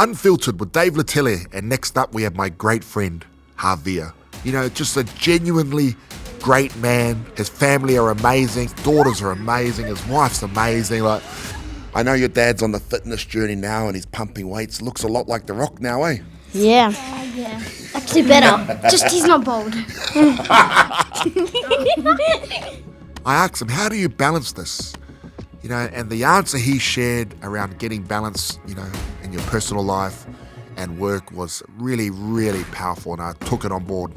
Unfiltered with Dave Letele, and next up we have my great friend, Havea. You know, just a genuinely great man. His family are amazing, his daughters are amazing, his wife's amazing. Like, I know your dad's on the fitness journey now and he's pumping weights. Looks a lot like The Rock now, eh? Yeah. Yeah. Actually better. Just he's not bald. I asked him, how do you balance this? You know, and the answer he shared around getting balance, you know, in your personal life and work was really, really powerful, and I took it on board.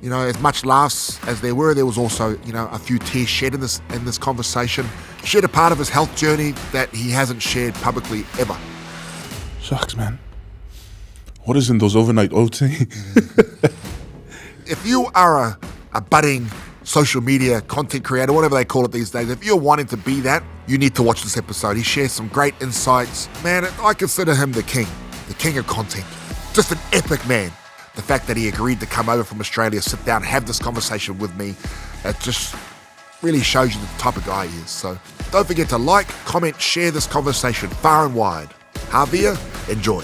You know, as much laughs as there was also, you know, a few tears shed in this conversation. Shared a part of his health journey that he hasn't shared publicly ever. Shucks, man. What is in those overnight oats? If you are a budding social media content creator, whatever they call it these days, if you're wanting to be that, you need to watch this episode. He shares some great insights. Man, I consider him the king of content. Just an epic man. The fact that he agreed to come over from Australia, sit down, have this conversation with me, it just really shows you the type of guy he is. So don't forget to like, comment, share this conversation far and wide. Havea, enjoy.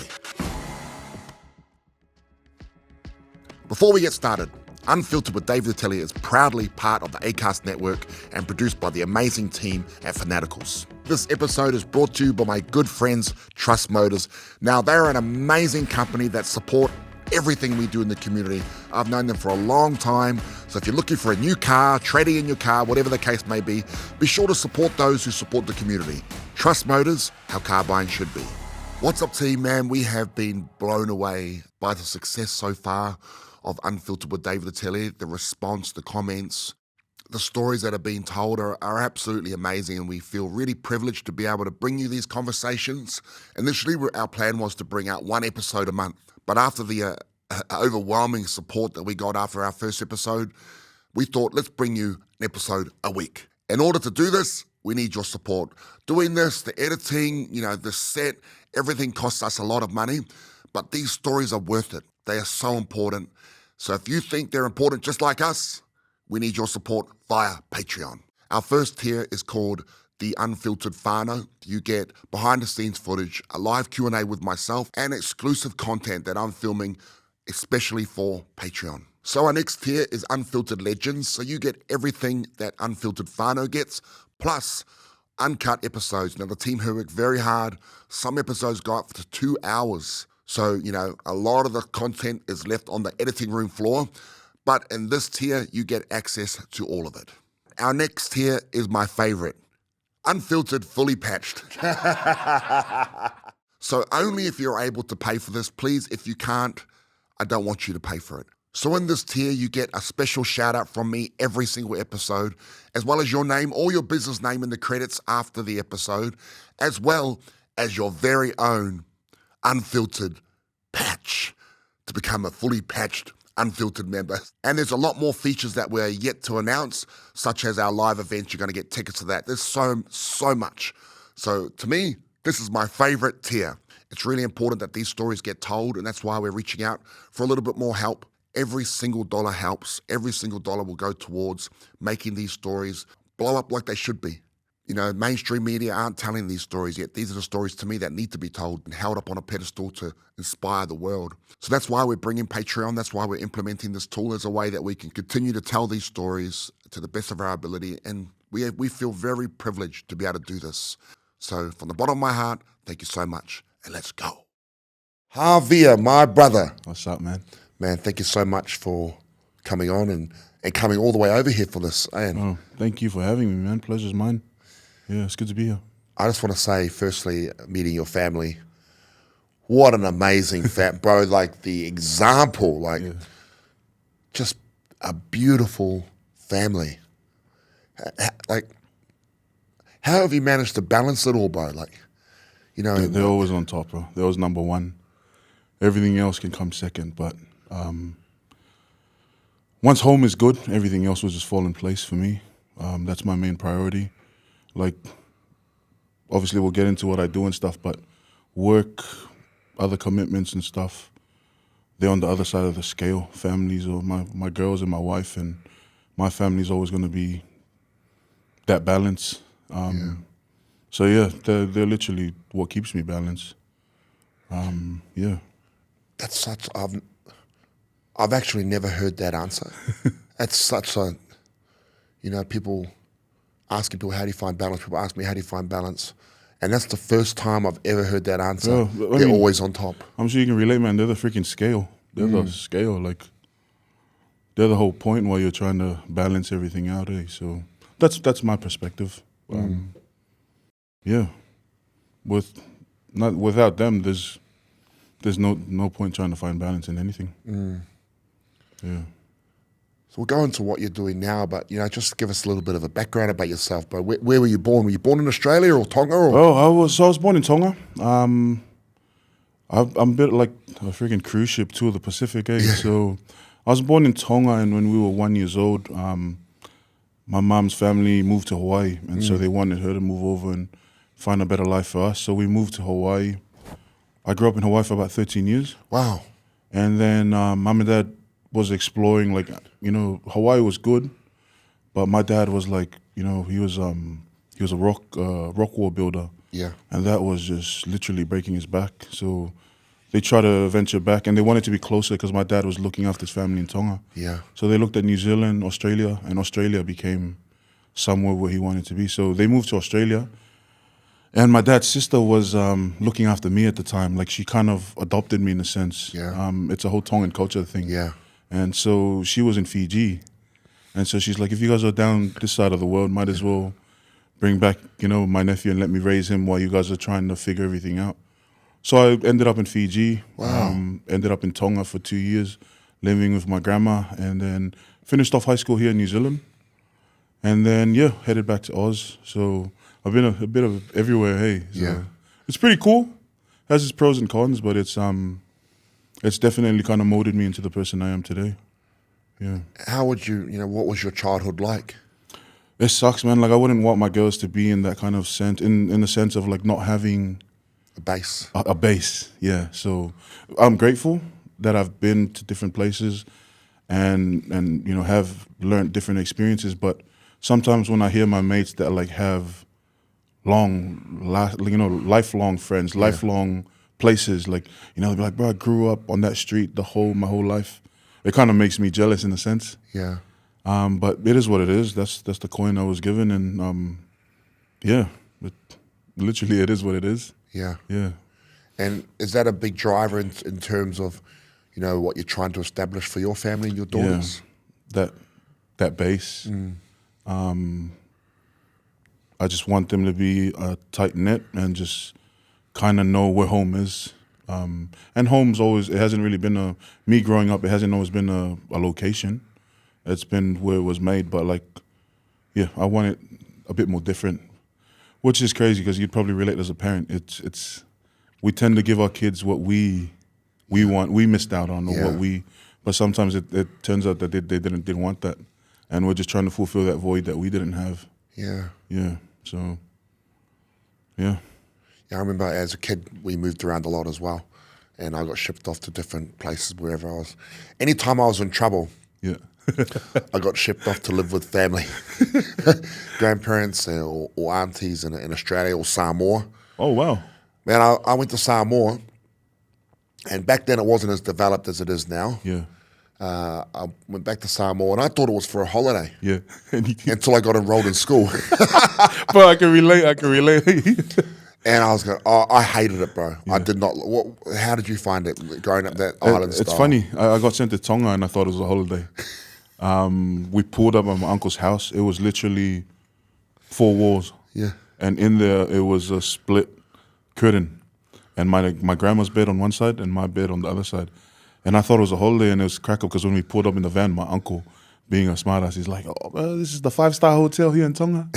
Before we get started, Unfiltered with Dave Letele is proudly part of the Acast network and produced by the amazing team at Fanaticals. This episode is brought to you by my good friends, Trust Motors. Now, they're an amazing company that support everything we do in the community. I've known them for a long time, so if you're looking for a new car, trading in your car, whatever the case may be sure to support those who support the community. Trust Motors, how car buying should be. What's up, team, man? We have been blown away by the success so far of Unfiltered with Dave Letele. The response, the comments, the stories that are being told are absolutely amazing, and we feel really privileged to be able to bring you these conversations. Initially, our plan was to bring out one episode a month, but after the overwhelming support that we got after our first episode, we thought, let's bring you an episode a week. In order to do this, we need your support. Doing this, the editing, you know, the set, everything costs us a lot of money, but these stories are worth it. They are so important. So if you think they're important just like us, we need your support via Patreon. Our first tier is called the Unfiltered Whānau. You get behind-the-scenes footage, a live Q&A with myself, and exclusive content that I'm filming especially for Patreon. So our next tier is Unfiltered Legends. So you get everything that Unfiltered Whānau gets, plus uncut episodes. Now, the team who worked very hard. Some episodes go up to 2 hours. So, you know, a lot of the content is left on the editing room floor, but in this tier, you get access to all of it. Our next tier is my favorite, Unfiltered Fully Patched. So only if you're able to pay for this, please. If you can't, I don't want you to pay for it. So in this tier, you get a special shout out from me every single episode, as well as your name or your business name in the credits after the episode, as well as your very own Unfiltered patch to become a fully patched Unfiltered member. And there's a lot more features that we're yet to announce, such as our live events. You're going to get tickets to that. There's so much. So to me, this is my favorite tier. It's really important that these stories get told, and that's why we're reaching out for a little bit more help. Every single dollar helps. Every single dollar will go towards making these stories blow up like they should be. You know, mainstream media aren't telling these stories yet. These are the stories to me that need to be told and held up on a pedestal to inspire the world. So that's why we're bringing Patreon. That's why we're implementing this tool as a way that we can continue to tell these stories to the best of our ability. And we feel very privileged to be able to do this. So from the bottom of my heart, thank you so much. And let's go. Havea, my brother. What's up, man? Man, thank you so much for coming on and coming all the way over here for this. And Oh, thank you for having me, man. Pleasure's mine. Yeah, it's good to be here. I just want to say, firstly, meeting your family, what an amazing bro, like the example, like just a beautiful family. Like, how have you managed to balance it all, bro? Like, you know. They're always on top, bro. They're always number one. Everything else can come second, but once home is good, everything else will just fall in place for me. That's my main priority. Like, obviously we'll get into what I do and stuff, but work, other commitments and stuff, they're on the other side of the scale. Families, or my girls and my wife, and my family's always going to be that balance. So yeah, they're literally what keeps me balanced. Yeah. That's such. I've actually never heard that answer. That's such a, people asking people, how do you find balance? People ask me, how do you find balance? And that's the first time I've ever heard that answer. Yeah, They're always on top. I'm sure you can relate, man. They're the freaking scale. They're the scale. Like, they're the whole point while you're trying to balance everything out, eh? So that's my perspective. Yeah. Without them, there's no point trying to find balance in anything. Yeah. So we'll go into what you're doing now, but just give us a little bit of a background about yourself, bro. Where were you born? Were you born in Australia or Tonga? Or? Oh, I was born in Tonga. I'm a bit like a freaking cruise ship to the Pacific, eh? Yeah. So I was born in Tonga, and when we were 1 year old, my mom's family moved to Hawaii, and so they wanted her to move over and find a better life for us. So we moved to Hawaii. I grew up in Hawaii for about 13 years. Wow. And then mom and dad was exploring, like, Hawaii was good, but my dad was like, he was a rock wall builder. Yeah. And that was just literally breaking his back. So they tried to venture back, and they wanted to be closer because my dad was looking after his family in Tonga. Yeah. So they looked at New Zealand, Australia, and Australia became somewhere where he wanted to be. So they moved to Australia. And my dad's sister was looking after me at the time. Like, she kind of adopted me in a sense. Yeah. It's a whole Tongan culture thing. Yeah. And so she was in Fiji. And so she's like, if you guys are down this side of the world, might as well bring back, my nephew and let me raise him while you guys are trying to figure everything out. So I ended up in Fiji. Wow. Ended up in Tonga for 2 years, living with my grandma, and then finished off high school here in New Zealand. And then, headed back to Oz. So I've been a bit of everywhere, hey. So Yeah. It's pretty cool. Has its pros and cons, but it's definitely kind of molded me into the person I am today. Yeah. How would what was your childhood like? It sucks, man. Like, I wouldn't want my girls to be in that kind of sense, in the sense of like not having A base. a base. Yeah. So I'm grateful that I've been to different places and have learned different experiences. But sometimes when I hear my mates that like have lifelong friends, lifelong places, like, they'll be like, bro, I grew up on that street my whole life. It kind of makes me jealous in a sense. Yeah. But it is what it is. That's the coin I was given, and literally it is what it is. Yeah. Yeah. And is that a big driver in terms of, what you're trying to establish for your family and your daughters? Yeah. That base. I just want them to be tight knit and just kind of know where home is. And home's it hasn't really been me growing up, it hasn't always been a location. It's been where it was made, but I want it a bit more different, which is crazy because you'd probably relate as a parent. We tend to give our kids what we want, we missed out on, or but sometimes it turns out that they didn't want that, and we're just trying to fulfill that void that we didn't have. Yeah. Yeah. So. Yeah. Yeah, I remember as a kid we moved around a lot as well, and I got shipped off to different places wherever I was. Anytime I was in trouble, Yeah. I got shipped off to live with family, grandparents or aunties in Australia or Samoa. Oh wow. Man, I went to Samoa, and back then it wasn't as developed as it is now. Yeah. I went back to Samoa, and I thought it was for a holiday. Yeah. Until I got enrolled in school. Bro, I can relate. And I was going, I hated it, bro. Yeah. I did not. How did you find it growing up that island style? It's funny. I got sent to Tonga and I thought it was a holiday. We pulled up at my uncle's house. It was literally 4 walls. Yeah. And in there, it was a split curtain. And my grandma's bed on one side and my bed on the other side. And I thought it was a holiday, and it was crack up because when we pulled up in the van, my uncle, being a smartass, he's like, oh, well, this is the 5-star hotel here in Tonga.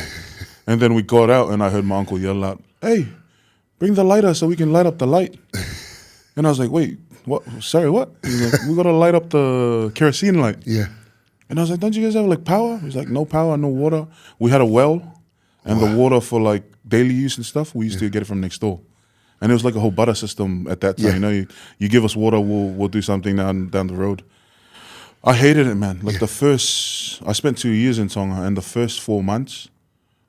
And then we got out, and I heard my uncle yell out, hey, bring the lighter so we can light up the light. And I was like, wait, what? Sorry, what? He's like, we got to light up the kerosene light. Yeah. And I was like, don't you guys have like power? He's like, no power, no water. We had a well, and the water for like daily use and stuff, we used to get it from next door. And it was like a whole butter system at that time. Yeah. You give us water, we'll do something down the road. I hated it, man. Like I spent 2 years in Tonga, and the first 4 months,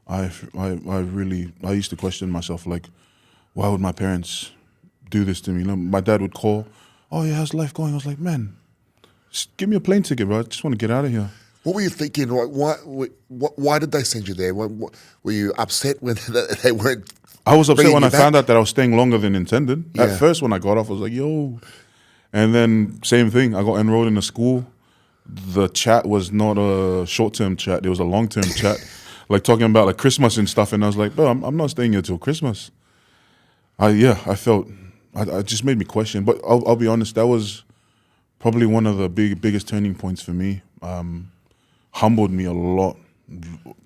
I used to question myself, like, why would my parents do this to me. You know, my dad would call, "Oh yeah, how's life going?" I was like, "Man, just give me a plane ticket, bro. I just want to get out of here." What were you thinking? Like, why did they send you there? Were you upset when they weren't? I was upset bringing when you I back? found out that I was staying longer than intended. Yeah. At first, when I got off, I was like, "Yo," and then same thing. I got enrolled in a school. The chat was not a short-term chat; it was a long-term chat, like talking about like Christmas and stuff. And I was like, "Bro, I'm not staying here till Christmas." I felt I just made me question. But I'll be honest, that was probably one of the biggest turning points for me. Humbled me a lot,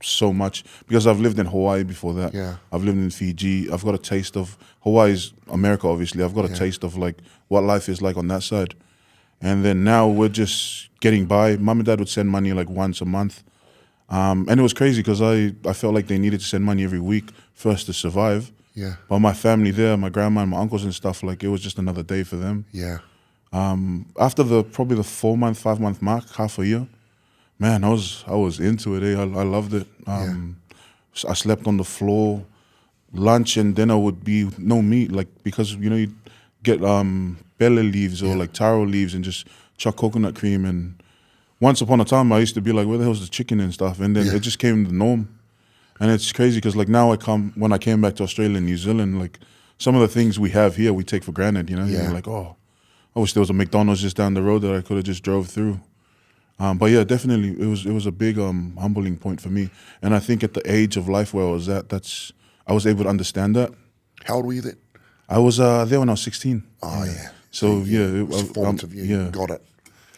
so much, because I've lived in Hawaii before that. Yeah. I've lived in Fiji. I've got a taste of Hawaii's America, obviously. I've got a taste of like what life is like on that side. And then now we're just getting by. Mom and dad would send money like once a month. And it was crazy because I felt like they needed to send money every week for us to survive. Yeah. But my family there, my grandma and my uncles and stuff, like it was just another day for them. Yeah. After probably the 4-month, 5-month mark, half a year, man, I was into it. I loved it. I slept on the floor. Lunch and dinner would be no meat, like because you get bele leaves or like taro leaves and just chuck coconut cream. And once upon a time, I used to be like, where the hell's the chicken and stuff? And then it just came the norm. And it's crazy because like now when I came back to Australia and New Zealand, like some of the things we have here we take for granted. Yeah. You're like, oh, I wish there was a McDonald's just down the road that I could have just drove through. But yeah, definitely, it was a big humbling point for me. And I think at the age of life where I was at, I was able to understand that. How old were you then? I was there when I was 16. Oh yeah. So it was formative. You got it.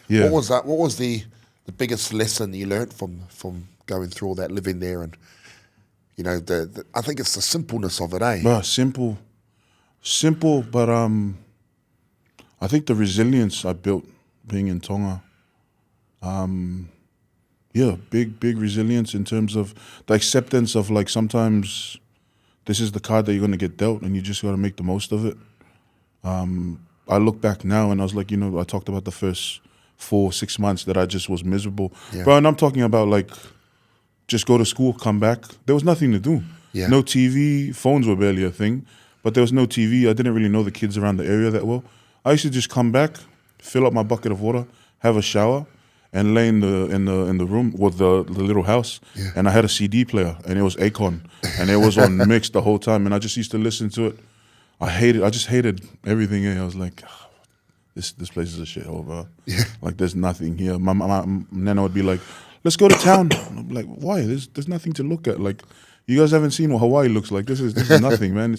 Yeah. What was that? What was the biggest lesson you learned from going through all that, living there, and I think it's the simpleness of it, eh? Simple, but I think the resilience I built being in Tonga. Big resilience in terms of the acceptance of like sometimes this is the card that you're going to get dealt and you just got to make the most of it. I look back now and I was like, I talked about the first 4-6 months that I just was miserable. Yeah. Bro, and I'm talking about like just go to school, come back. There was nothing to do. Yeah. No TV, phones were barely a thing, but there was no TV. I didn't really know the kids around the area that well. I used to just come back, fill up my bucket of water, have a shower, and lay in the room with the little house. Yeah. And I had a CD player, and it was Akon, and it was on mix the whole time, and I just used to listen to it. I just hated everything. I was like, oh, this place is a shithole, bro. Yeah. Like there's nothing here. My Nana would be like, let's go to town. And I'm like, why? There's nothing to look at. Like, you guys haven't seen what Hawaii looks like. This is nothing, man.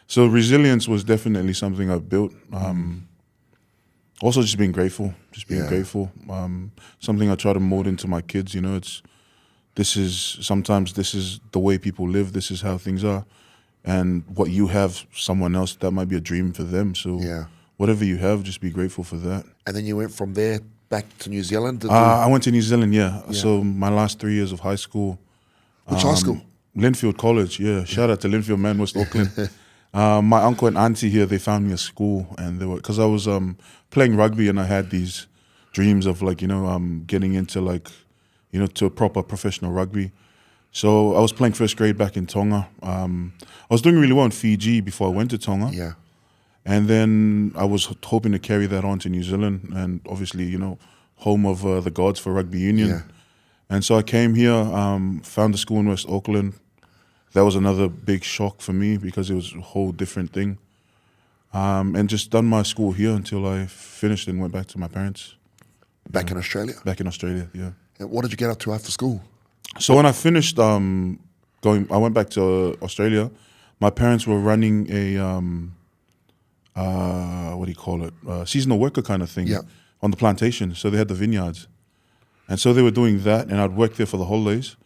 So resilience was definitely something I built. Also just being grateful. Something I try to mold into my kids. Sometimes this is the way people live. This is how things are. And what you have, someone else, that might be a dream for them. So whatever you have, just be grateful for that. And then you went from there back to New Zealand? I went to New Zealand, yeah. So my last 3 years of high school. Which high school? Linfield College, yeah. Shout out to Linfield, man, West Auckland. My uncle and auntie here, they found me a school, and they were, because I was playing rugby and I had these dreams of like, getting into like, to a proper professional rugby. So I was playing first grade back in Tonga. I was doing really well in Fiji before I went to Tonga. Yeah. And then I was hoping to carry that on to New Zealand and obviously, home of the gods for rugby union. Yeah. And so I came here, found a school in West Auckland. That was another big shock for me because it was a whole different thing. And just done my school here until I finished and went back to my parents. Back in Australia? Back in Australia, yeah. And what did you get up to after school? So when I finished I went back to Australia. My parents were running a, seasonal worker kind of thing on the plantation. So they had the vineyards. And so they were doing that, and I'd work there for the holidays.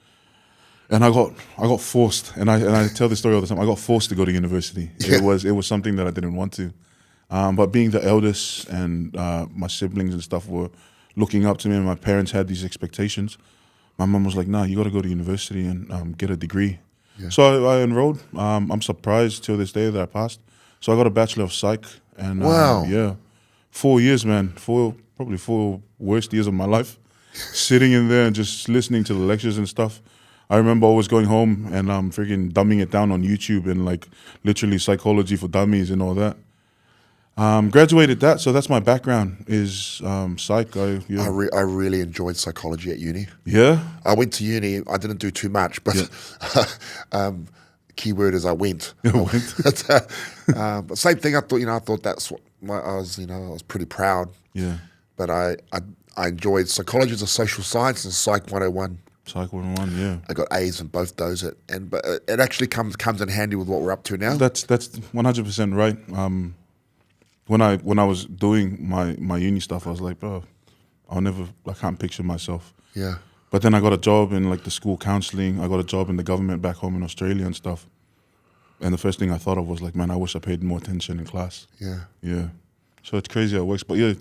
And I got forced, and I tell this story all the time. I got forced to go to university. Yeah. It was something that I didn't want to, but being the eldest and my siblings and stuff were looking up to me, and my parents had these expectations. My mom was like, "Nah, you got to go to university and get a degree." Yeah. So I enrolled. I'm surprised till this day that I passed. So I got a Bachelor of Psych, and wow, 4 years, man. Probably 4 worst years of my life, sitting in there and just listening to the lectures and stuff. I remember always going home and freaking dumbing it down on YouTube and like literally Psychology for Dummies and all that. Graduated that, so that's my background is psych. I really enjoyed psychology at uni. Yeah? I went to uni. I didn't do too much, but keyword is I went. But same thing. I thought that's what I was pretty proud. Yeah. But I enjoyed psychology as a social science and Psych 101. Psych 101, yeah. I got A's in both those, but it actually comes in handy with what we're up to now. That's 100% right. When I was doing my uni stuff, I was like, bro, I can't picture myself. Yeah. But then I got a job in like the school counselling. I got a job in the government back home in Australia and stuff. And the first thing I thought of was like, man, I wish I paid more attention in class. Yeah. Yeah. So it's crazy how it works. But yeah,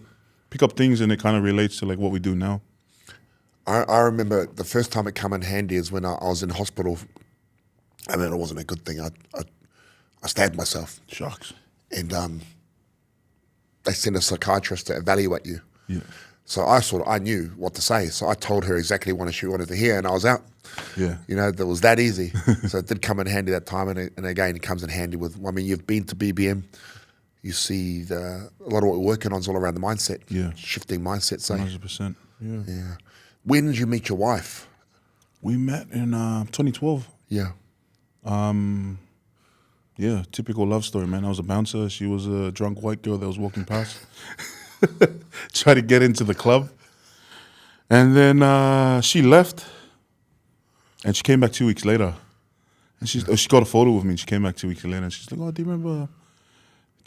pick up things and it kind of relates to like what we do now. I remember the first time it come in handy is when I was in hospital. I mean, it wasn't a good thing. I stabbed myself. Shucks. And they sent a psychiatrist to evaluate you. Yeah. So I knew what to say. So I told her exactly what she wanted to hear, and I was out. Yeah. That was that easy. So it did come in handy that time, and again, it comes in handy with. I mean, you've been to BBM. You see a lot of what we're working on is all around the mindset. Yeah. Shifting mindset. So 100%. Yeah. Yeah. When did you meet your wife? We met in 2012. Yeah. Yeah, typical love story, man. I was a bouncer. She was a drunk white girl that was walking past. Tried to get into the club. And then she left. And she came back 2 weeks later. And she got a photo with me. And she came back 2 weeks later. And she's like, oh, do you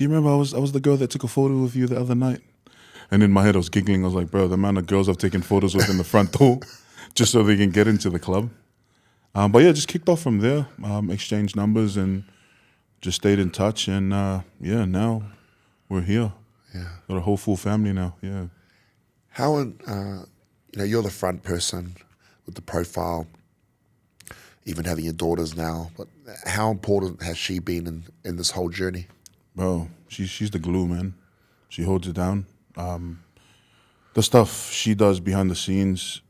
remember I was the girl that took a photo with you the other night? And in my head, I was giggling. I was like, bro, the amount of girls I've taken photos with in the front door just so they can get into the club. But yeah, just kicked off from there. Exchanged numbers and just stayed in touch. And yeah, now we're here. Yeah. Got a whole full family now, yeah. How, you're the front person with the profile, even having your daughters now, but how important has she been in this whole journey? Bro, she's the glue, man. She holds it down. The stuff she does behind the scenes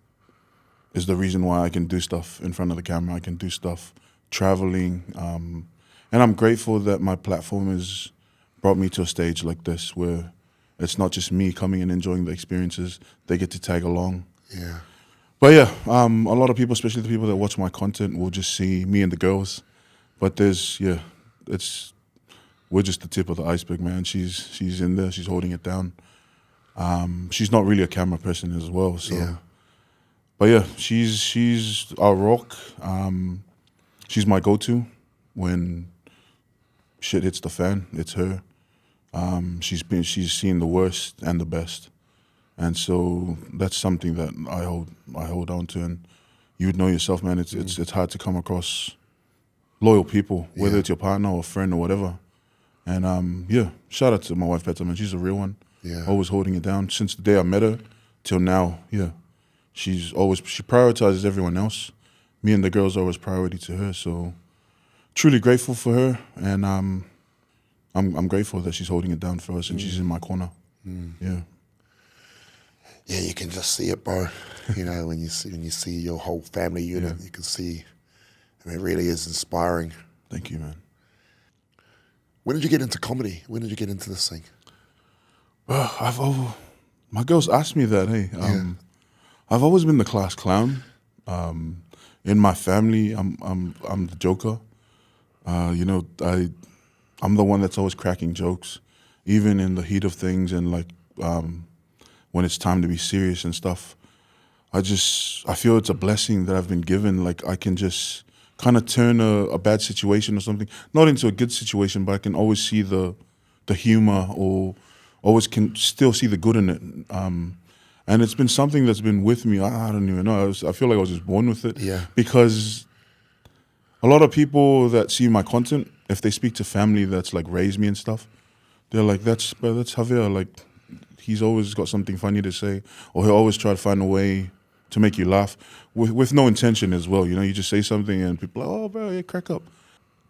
is the reason why I can do stuff in front of the camera. I can do stuff traveling. And I'm grateful that my platform has brought me to a stage like this where it's not just me coming and enjoying the experiences. They get to tag along. Yeah. But yeah, a lot of people, especially the people that watch my content, will just see me and the girls. But we're just the tip of the iceberg, man. She's in there. She's holding it down. She's not really a camera person as well. So, yeah. But yeah, she's our rock. She's my go-to when shit hits the fan. It's her. She's seen the worst and the best, and so that's something that I hold on to. And you'd know yourself, man. It's hard to come across loyal people, whether it's your partner or friend or whatever. And yeah, shout out to my wife Petra, man. She's a real one. Yeah. Always holding it down since the day I met her till now. Yeah, she prioritizes everyone else. Me and the girls are always priority to her. So truly grateful for her, and I'm grateful that she's holding it down for us and she's in my corner. Yeah. Yeah, you can just see it, bro. When you see your whole family unit, you can see. I mean, it really is inspiring. Thank you, man. When did you get into comedy? When did you get into this thing? Well, my girls asked me that. Hey, I've always been the class clown. In my family, I'm the joker. I'm the one that's always cracking jokes, even in the heat of things and like when it's time to be serious and stuff. I feel it's a blessing that I've been given. Like I can just kind of turn a bad situation or something, not into a good situation, but I can always see the humor or always can still see the good in it. And it's been something that's been with me. I don't even know. I feel like I was just born with it. Yeah. Because a lot of people that see my content, if they speak to family that's like raised me and stuff, they're like, that's Havea. Like, he's always got something funny to say, or he'll always try to find a way to make you laugh with no intention as well. You just say something and people are like, oh, bro, yeah, crack up.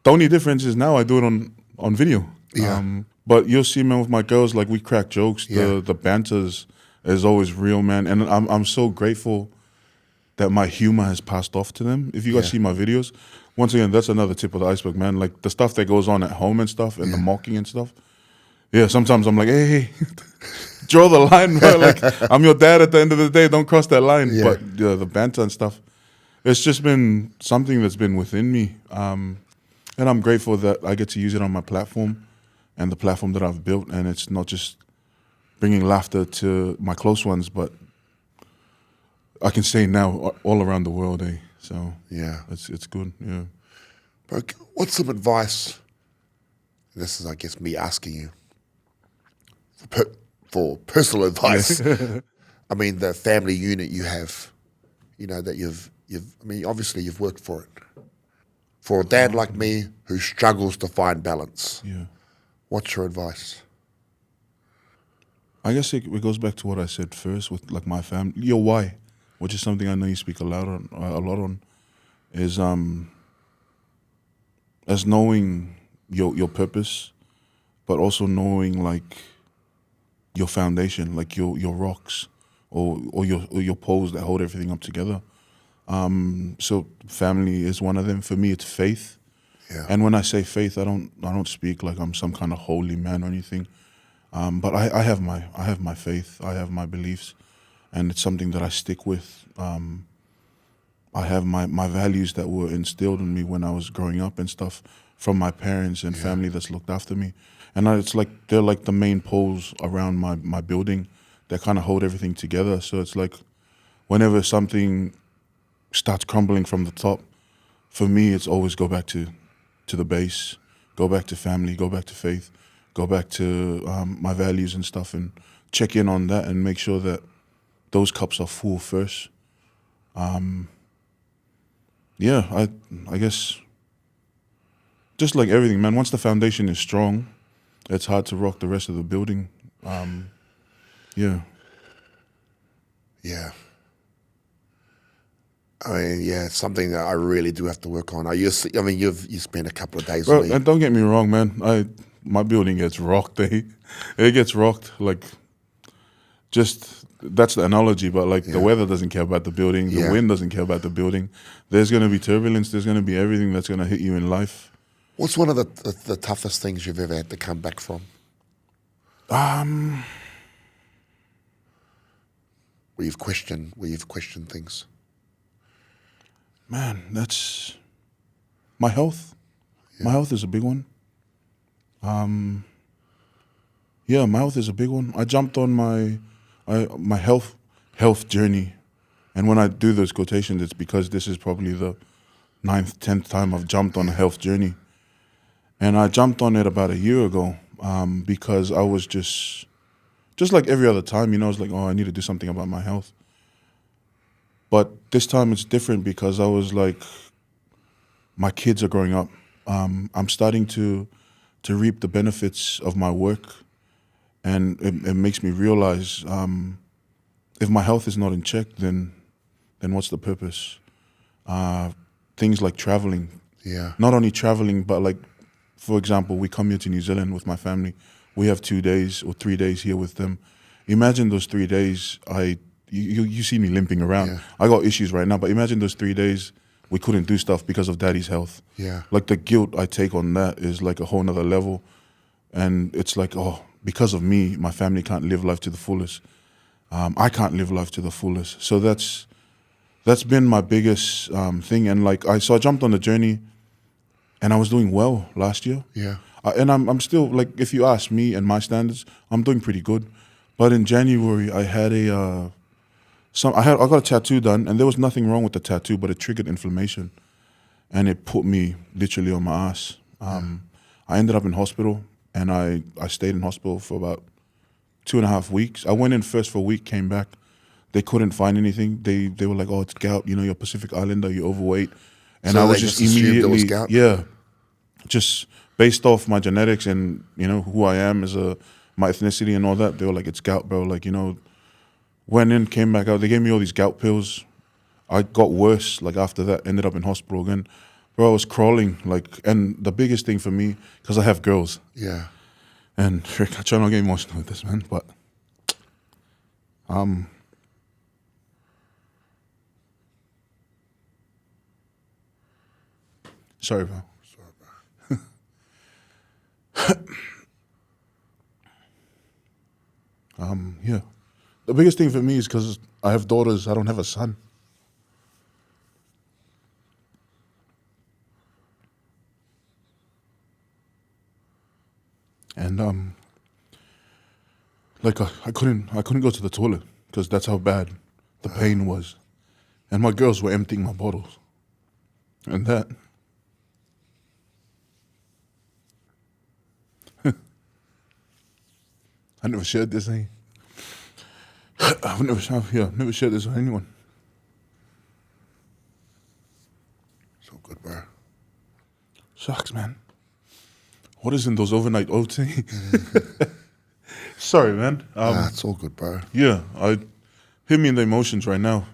The only difference is now I do it on video. Yeah. But you'll see, man, with my girls, like we crack jokes. Yeah. The banters is always real, man. And I'm so grateful that my humor has passed off to them. If you guys see my videos, once again, that's another tip of the iceberg, man. Like the stuff that goes on at home and stuff and the mocking and stuff, yeah, sometimes I'm like, hey, draw the line, bro. Like, I'm your dad at the end of the day. Don't cross that line. Yeah. But yeah, the banter and stuff, it's just been something that's been within me. And I'm grateful that I get to use it on my platform and the platform that I've built. And it's not just bringing laughter to my close ones, but I can say now all around the world, eh? So Yeah. it's good, yeah. Bro, what's some advice? This is, I guess, me asking you for personal advice. I mean, the family unit you have, that you've. I mean, obviously you've worked for it. For a dad like me who struggles to find balance, Yeah. what's your advice? I guess it goes back to what I said first with like my family. Your why, which is something I know you speak a lot on, is as knowing your purpose, but also knowing like your foundation, like your rocks, or your poles that hold everything up together. So family is one of them. For me, it's faith. Yeah. And when I say faith, I don't speak like I'm some kind of holy man or anything. But I have my faith. I have my beliefs, and it's something that I stick with. I have my values that were instilled in me when I was growing up and stuff from my parents and family that's looked after me. And it's like they're like the main poles around my building that kind of hold everything together. So it's like whenever something starts crumbling from the top, for me it's always go back to the base, go back to family, go back to faith, go back to my values and stuff, and check in on that and make sure that those cups are full first. Yeah, I guess just like everything, man. Once the foundation is strong, it's hard to rock the rest of the building. Yeah. Yeah. I mean, yeah, it's something that I really do have to work on. You spent a couple of days Bro, with me. and don't get me wrong, man. My building gets rocked. It gets rocked. Like, just that's the analogy. But like, the weather doesn't care about the building. The Yeah. wind doesn't care about the building. There's gonna be turbulence. There's gonna be everything that's gonna hit you in life. What's one of the toughest things you've ever had to come back from? Where you've questioned things. Man, that's my health. My health is a big one. Yeah, my health is a big one. I jumped on my health journey, and when I do those quotations, it's because this is probably the 9th, 10th time I've jumped on a health journey, and I jumped on it about a year ago because I was just like every other time, I was like, oh, I need to do something about my health. But this time it's different because I was like, my kids are growing up. I'm starting to reap the benefits of my work, and it makes me realize if my health is not in check, then what's the purpose? Things like traveling. Yeah. Not only traveling, but like, for example, we come here to New Zealand with my family. We have 2 days or 3 days here with them. Imagine those 3 days. You see me limping around. Yeah. I got issues right now, but imagine those 3 days we couldn't do stuff because of Daddy's health. Yeah. Like, the guilt I take on that is like a whole nother level, and it's like, oh, because of me, my family can't live life to the fullest. I can't live life to the fullest. So that's been my biggest thing. And like, so I jumped on the journey, and I was doing well last year. Yeah. And I'm still, like, if you ask me and my standards, I'm doing pretty good. But in January, I had I got a tattoo done, and there was nothing wrong with the tattoo, but it triggered inflammation, and it put me literally on my ass. I ended up in hospital, and I stayed in hospital for about 2.5 weeks. I went in first for a week, came back. They couldn't find anything. They were like, oh, it's gout. You're Pacific Islander, you're overweight. And So I was they just just assumed it was immediately, gout? yeah, just based off my genetics and, who I am as my ethnicity and all that. They were like, it's gout, bro. Like, went in, came back out. They gave me all these gout pills. I got worse, like, after that, ended up in hospital again. Bro, I was crawling, like, and the biggest thing for me, because I have girls, Yeah. and I try not to get emotional with this, man, but sorry, bro. Yeah. The biggest thing for me is because I have daughters, I don't have a son. And like I couldn't go to the toilet because that's how bad the pain was. And my girls were emptying my bottles. And that I never shared this, I've never shared this with anyone. So good, bro. Shucks, man. What is in those overnight oats? Sorry, man. It's all good, bro. Yeah, hit me in the emotions right now.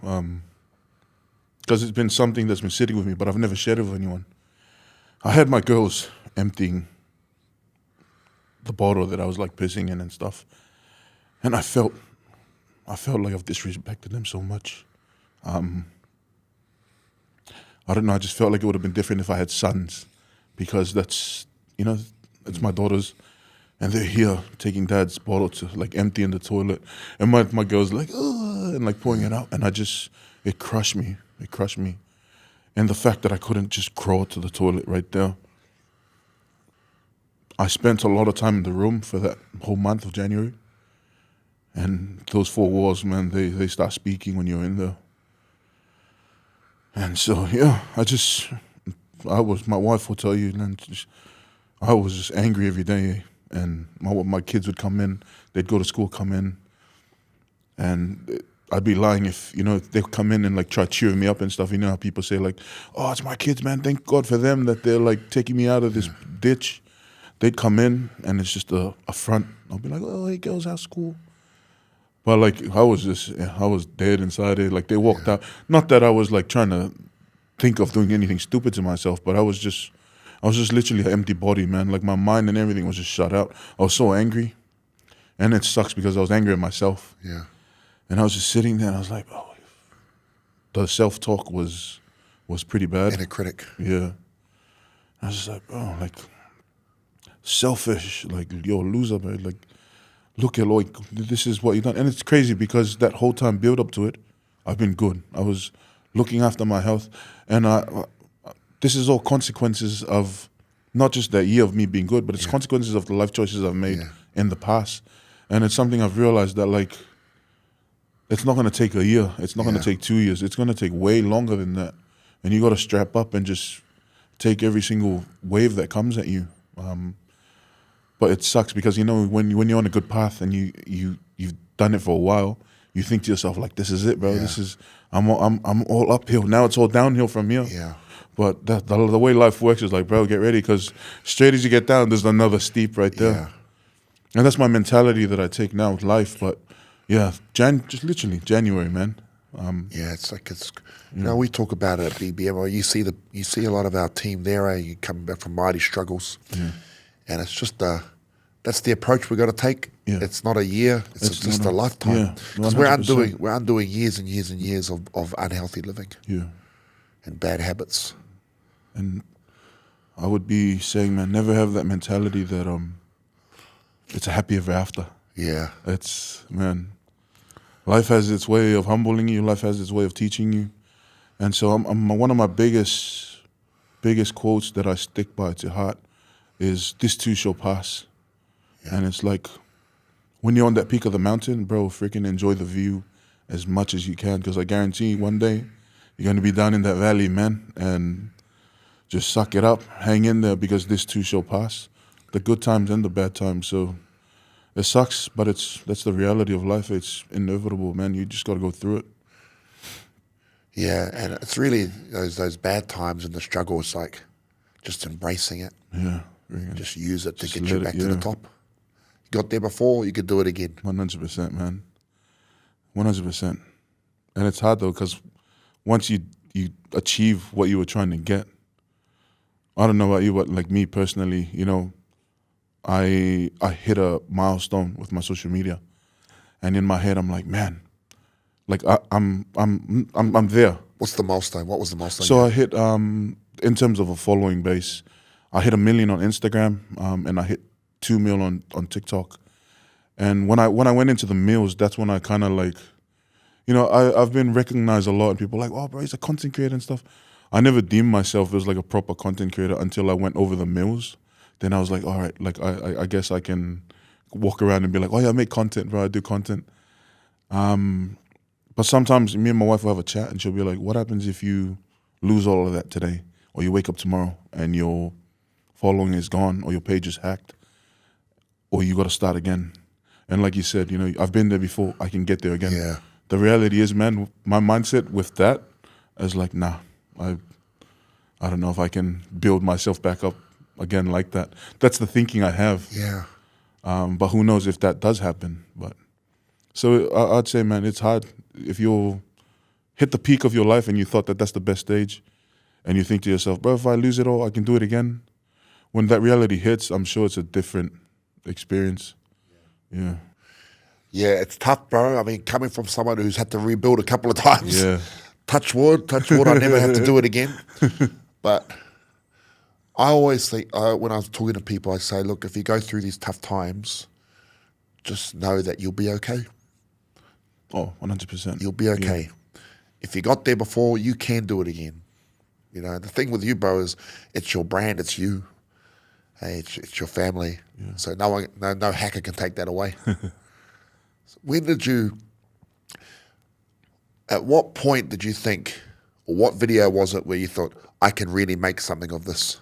Because it's been something that's been sitting with me, but I've never shared it with anyone. I had my girls emptying the bottle that I was like pissing in and stuff. And I felt like I've disrespected them so much. I don't know, I just felt like it would have been different if I had sons. Because that's my daughters. And they're here taking dad's bottle to like empty in the toilet. And my girl's like, ugh, and like pouring it out. And it crushed me. It crushed me. And the fact that I couldn't just crawl to the toilet right there. I spent a lot of time in the room for that whole month of January. And those 4 walls, man, they start speaking when you're in there. And so, yeah, my wife will tell you, man, I was just angry every day. And my kids would come in, they'd go to school, come in. And I'd be lying if they come in and like try cheering me up and stuff. You know how people say like, oh, it's my kids, man. Thank God for them that they're like taking me out of this ditch. They'd come in and it's just a front. I'll be like, oh, hey, girls, how's school? But like I was dead inside it. Like they walked out. Not that I was like trying to think of doing anything stupid to myself, but I was just literally an empty body, man. Like my mind and everything was just shut out. I was so angry. And it sucks because I was angry at myself. Yeah. And I was just sitting there and I was like, oh, the self-talk was pretty bad. And a critic. Yeah. I was just like, oh, like, selfish, like, yo, loser, man. Like, look at, like, this is what you done. And it's crazy because that whole time build up to it, I've been good. I was looking after my health. And this is all consequences of not just that year of me being good, but it's consequences of the life choices I've made in the past. And it's something I've realized that, like, it's not going to take a year. It's not going to take 2 years. It's going to take way longer than that. And you got to strap up and just take every single wave that comes at you. But it sucks because, when you're on a good path and you've done it for a while, you think to yourself, like, this is it, bro. This is, I'm all uphill. Now it's all downhill from here. Yeah. But the way life works is like, bro, get ready because straight as you get down, there's another steep right there. Yeah. And that's my mentality that I take now with life. But yeah, just literally January, man. It's like we talk about it at BBM. Or you see a lot of our team there. You coming back from mighty struggles, and it's just that's the approach we got to take. Yeah. It's not a year; it's just a lifetime. Because we're undoing years and years and years of unhealthy living, and bad habits. And I would be saying, man, never have that mentality that it's a happy ever after. Yeah, life has its way of humbling you. Life has its way of teaching you. And so one of my biggest quotes that I stick by to heart is, this too shall pass. Yeah. And it's like, when you're on that peak of the mountain, bro, freaking enjoy the view as much as you can. Because I guarantee you one day, you're going to be down in that valley, man. And just suck it up. Hang in there because this too shall pass. The good times and the bad times. So it sucks, but that's the reality of life. It's inevitable, man. You just got to go through it. Yeah, and it's really those bad times and the struggle. It's like just embracing it. Yeah, just use it to get you back to the top. You got there before, you could do it again. 100%, man. 100%. And it's hard though, because once you achieve what you were trying to get, I don't know about you, but like me personally, I hit a milestone with my social media, and in my head I'm like, man, like I'm there. What's the milestone? What was the milestone? So I hit in terms of a following base, I hit 1 million on Instagram, and I hit 2 million on TikTok, And when I went into the meals, that's when I kind of like, I've been recognized a lot, and people are like, oh, bro, he's a content creator and stuff. I never deemed myself as like a proper content creator until I went over the meals. Then I was like, all right, like I guess I can walk around and be like, oh yeah, I make content, bro, I do content. But sometimes me and my wife will have a chat, and she'll be like, what happens if you lose all of that today, or you wake up tomorrow and your following is gone, or your page is hacked, or you got to start again? And like you said, I've been there before, I can get there again. Yeah. The reality is, man, my mindset with that is like, nah, I don't know if I can build myself back up again like that. That's the thinking I have. Yeah. But who knows if that does happen. But so I'd say, man, it's hard. If you hit the peak of your life and you thought that that's the best stage, and you think to yourself, bro, if I lose it all, I can do it again. When that reality hits, I'm sure it's a different experience. Yeah. Yeah, it's tough, bro. I mean, coming from someone who's had to rebuild a couple of times. Yeah. Touch wood, I never have to do it again. But I always think, when I was talking to people, I say, look, if you go through these tough times, just know that you'll be okay. Oh, 100%. You'll be okay. Yeah. If you got there before, you can do it again. The thing with you, bro, is it's your brand, it's you. Hey, it's your family. Yeah. So no hacker can take that away. So at what point did you think, or what video was it where you thought, I can really make something of this?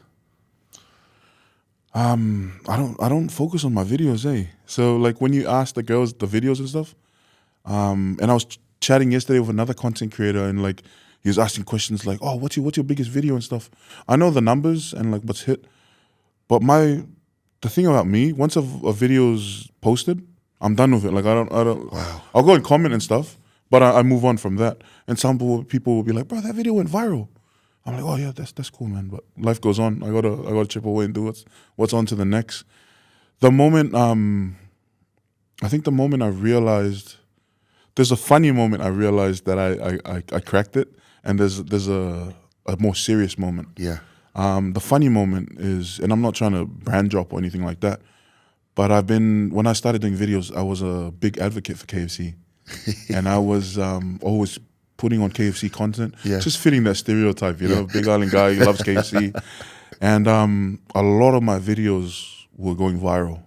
I don't focus on my videos, eh? So like when you ask the girls the videos and stuff, and I was chatting yesterday with another content creator, and like he was asking questions like, oh, what's your biggest video and stuff? I know the numbers and like what's hit, but the thing about me, once a video's posted, I'm done with it. Like I don't. Wow. I'll go and comment and stuff, but I move on from that. And some people will be like, bro, that video went viral. I'm like, oh yeah, that's cool, man. But life goes on. I gotta chip away and do what's on to the next. The moment, I think the moment I realized, there's a funny moment I realized that I cracked it, and there's a more serious moment. Yeah. The funny moment is, and I'm not trying to brand drop or anything like that, but when I started doing videos, I was a big advocate for KFC. And I was always putting on KFC content, just fitting that stereotype, big island guy, he loves KFC. And a lot of my videos were going viral.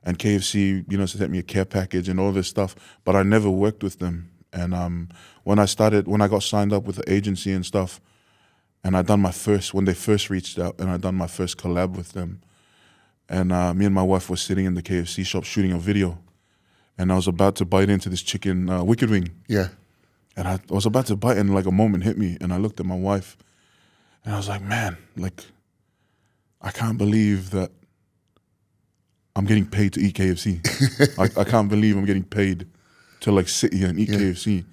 And KFC, sent me a care package and all this stuff, but I never worked with them. And when I got signed up with the agency and stuff, and when they first reached out, and I done my first collab with them, and me and my wife were sitting in the KFC shop shooting a video, and I was about to bite into this chicken wicked wing. Yeah. And I was about to bite, and like a moment hit me, and I looked at my wife, and I was like, man, like, I can't believe that I'm getting paid to eat KFC. I can't believe I'm getting paid to like sit here and eat KFC.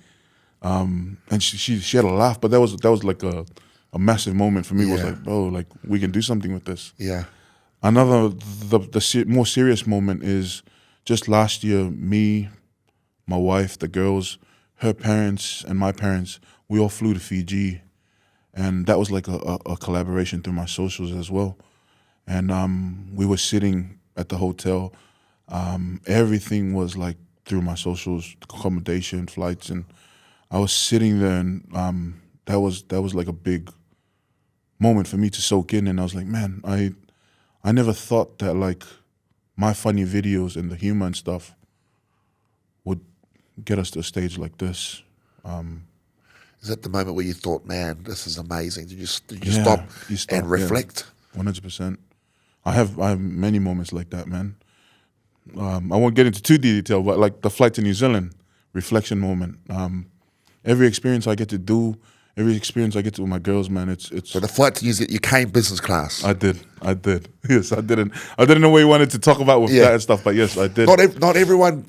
And she had a laugh, but that was like a massive moment for me. It was like, bro, like we can do something with this. Yeah. Another, the more serious moment is just last year, me, my wife, the girls, her parents and my parents, we all flew to Fiji, and that was like a collaboration through my socials as well. And we were sitting at the hotel. Everything was like through my socials, accommodation, flights, and I was sitting there, and that was like a big moment for me to soak in. And I was like, man, I never thought that like my funny videos and the humor and stuff would get us to a stage like this. Is that the moment where you thought, man, this is amazing? Did you stop and reflect? 100%. I have many moments like that, man. I won't get into too detail, but like the flight to New Zealand, reflection moment. Every experience I get to do, every experience I get to with my girls, man, it's. So the flight to New Zealand, you came business class. I did. Yes, I didn't know what you wanted to talk about with that and stuff, but yes, I did. Not everyone,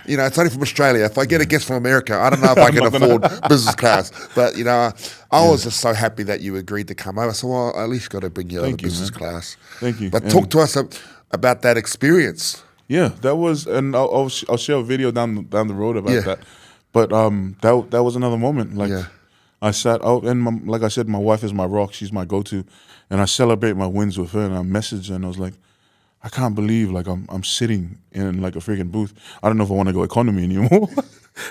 it's only from Australia. If I get a guest from America, I don't know if I can afford business class. But, I was just so happy that you agreed to come over. So I at least got to bring you over business class. Thank you. But talk to us about that experience. Yeah, that was, and I'll share a video down the road about that. But that was another moment. Like I sat out, and like I said, my wife is my rock. She's my go-to, and I celebrate my wins with her. And I messaged her, and I was like, I can't believe like I'm sitting in like a freaking booth. I don't know if I want to go economy anymore.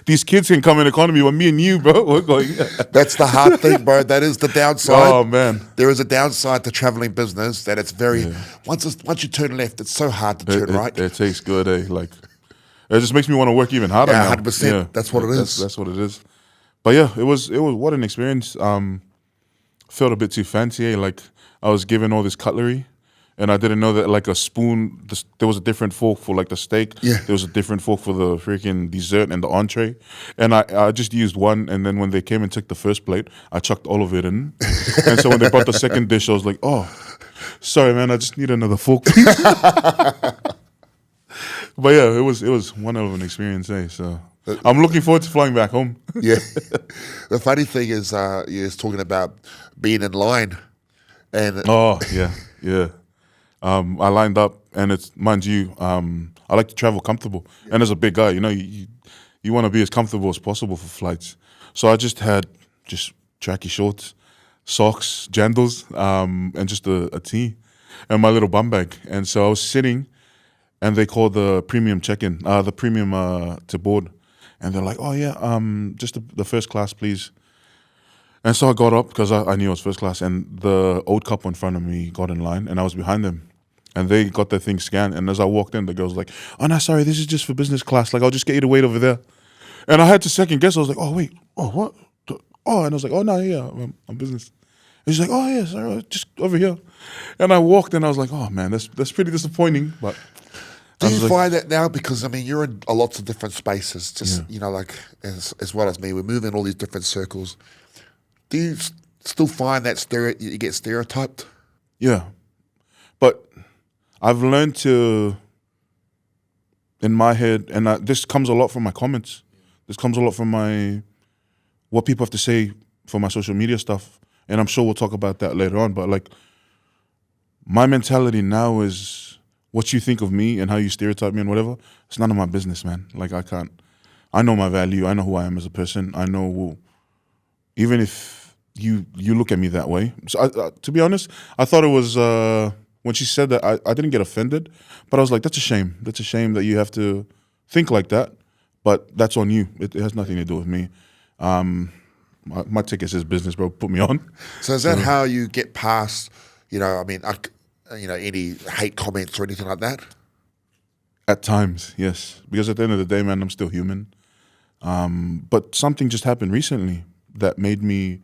These kids can come in economy, but me and you, bro, we're going. That's the hard thing, bro. That is the downside. Oh man, There is a downside to traveling business that it's very Yeah. once you turn left, it's so hard to turn right. It tastes good, eh? Like it just makes me want to work even harder. Yeah, now. 100%. That's what it is. That's what it is. But yeah, it was what an experience. Felt a bit too fancy. Eh? Like I was given all this cutlery, and I didn't know that like a spoon. There was a different fork for like the steak. Yeah. There was a different fork for the freaking dessert and the entree. And I just used one. And then when they came and took the first plate, I chucked all of it in. And so when they brought the second dish, I was like, oh, sorry, man, I just need another fork, please. But yeah, it was one hell of an experience, eh? So I'm looking forward to flying back home. Yeah. The funny thing is, you was talking about being in line, and Oh yeah. I lined up, and it's mind you, I like to travel comfortable, and as a big guy, you want to be as comfortable as possible for flights. So I just had tracky shorts, socks, jandals, and just a tee, and my little bum bag. And so I was sitting, and they called the premium check-in, the premium to board, and they're like, "Oh yeah, just the first class, please." And so I got up because I knew it was first class, and the old couple in front of me got in line, and I was behind them, and they got their thing scanned. And as I walked in, the girl was like, "Oh no, sorry, this is just for business class. Like I'll just get you to wait over there." And I had to second guess. I was like, "Oh wait, oh what? Oh," and I was like, "Oh no, yeah, I'm business." And she's like, "Oh yeah, sorry, just over here." And I walked, and I was like, "Oh man, that's pretty disappointing." But do I you was like, find that now? Because I mean, you're in a lots of different spaces. Just Yeah. like as well as me, we move in all these different circles. Do you still find that you get stereotyped? Yeah, but I've learned to, in my head, and this comes a lot from my comments. This comes a lot from what people have to say for my social media stuff, and I'm sure we'll talk about that later on. But like, my mentality now is what you think of me and how you stereotype me and whatever. It's none of my business, man. Like I can't. I know my value. I know who I am as a person. I know even if you look at me that way. So to be honest, I thought it was when she said that, I didn't get offended, but I was like, that's a shame. That's a shame that you have to think like that, but that's on you. It has nothing to do with me. My ticket's his business, bro. Put me on. So is that how you get past? I mean, any hate comments or anything like that? At times, yes. Because at the end of the day, man, I'm still human. But something just happened recently that made me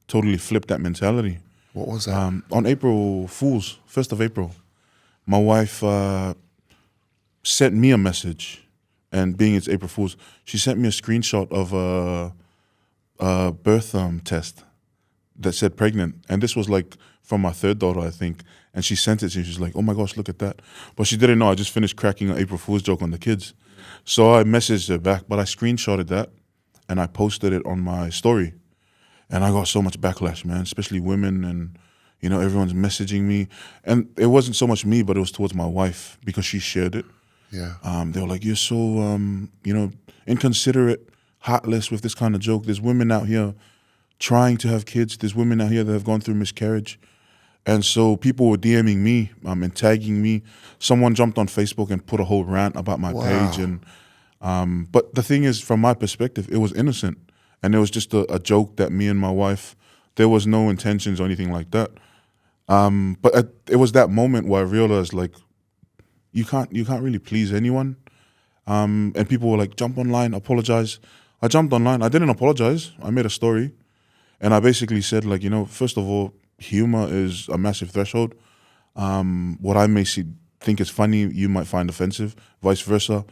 totally flip that mentality. What was that? On April Fool's, 1st of April, my wife sent me a message, and being it's April Fool's, she sent me a screenshot of a birth test that said pregnant. And this was like from my third daughter, I think. And she sent it to me. She's like, oh my gosh, look at that. But she didn't know I just finished cracking an April Fool's joke on the kids. So I messaged her back, but I screenshotted that and I posted it on my story. And I got so much backlash, man, especially women, and everyone's messaging me. And it wasn't so much me, but it was towards my wife because she shared it. Yeah. They were like, you're so inconsiderate, heartless with this kind of joke. There's women out here trying to have kids. There's women out here that have gone through miscarriage. And so people were DMing me and tagging me. Someone jumped on Facebook and put a whole rant about my page. And but the thing is, from my perspective, it was innocent. And it was just a joke that me and my wife, there was no intentions or anything like that. But it was that moment where I realized, like, you can't really please anyone. And people were like, jump online, apologize. I jumped online. I didn't apologize. I made a story. And I basically said, like, first of all, humor is a massive threshold. What I may think is funny, you might find offensive, vice versa.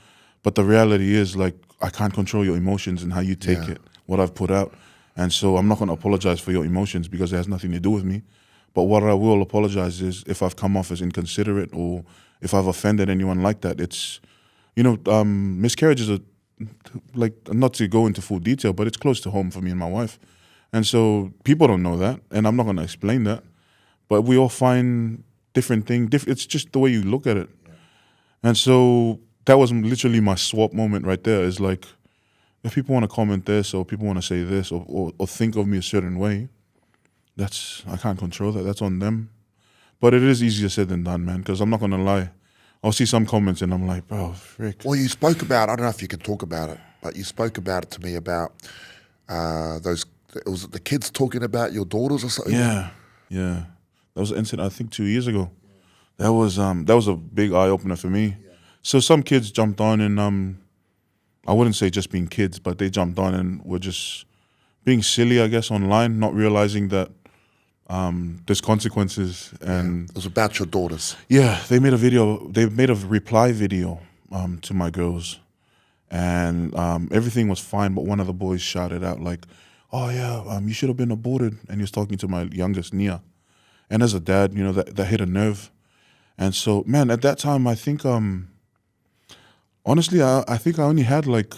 But the reality is, like, I can't control your emotions and how you take it, what I've put out. And so I'm not going to apologize for your emotions because it has nothing to do with me. But what I will apologize is if I've come off as inconsiderate or if I've offended anyone like that. It's, miscarriage is not to go into full detail, but it's close to home for me and my wife. And so people don't know that, and I'm not going to explain that. But we all find different things. It's just the way you look at it. And so that was literally my swap moment right there. Is like, if people want to comment this or people want to say this or think of me a certain way, I can't control that. That's on them. But it is easier said than done, man, because I'm not going to lie. I'll see some comments and I'm like, bro, frick. Well, you spoke about, I don't know if you can talk about it, but you spoke about it to me about those, was it the kids talking about your daughters or something? Yeah. That was an incident, I think 2 years ago. That was a big eye opener for me. So some kids jumped on and I wouldn't say just being kids, but they jumped on and were just being silly, I guess, online, not realizing that there's consequences. And It was about your daughters. yeah, they made a reply video to my girls, and everything was fine, but one of the boys shouted out like, oh yeah, you should have been aborted, and he was talking to my youngest, Nia. And as a dad, that hit a nerve. And so, man, at that time, I think, honestly, I think I only had like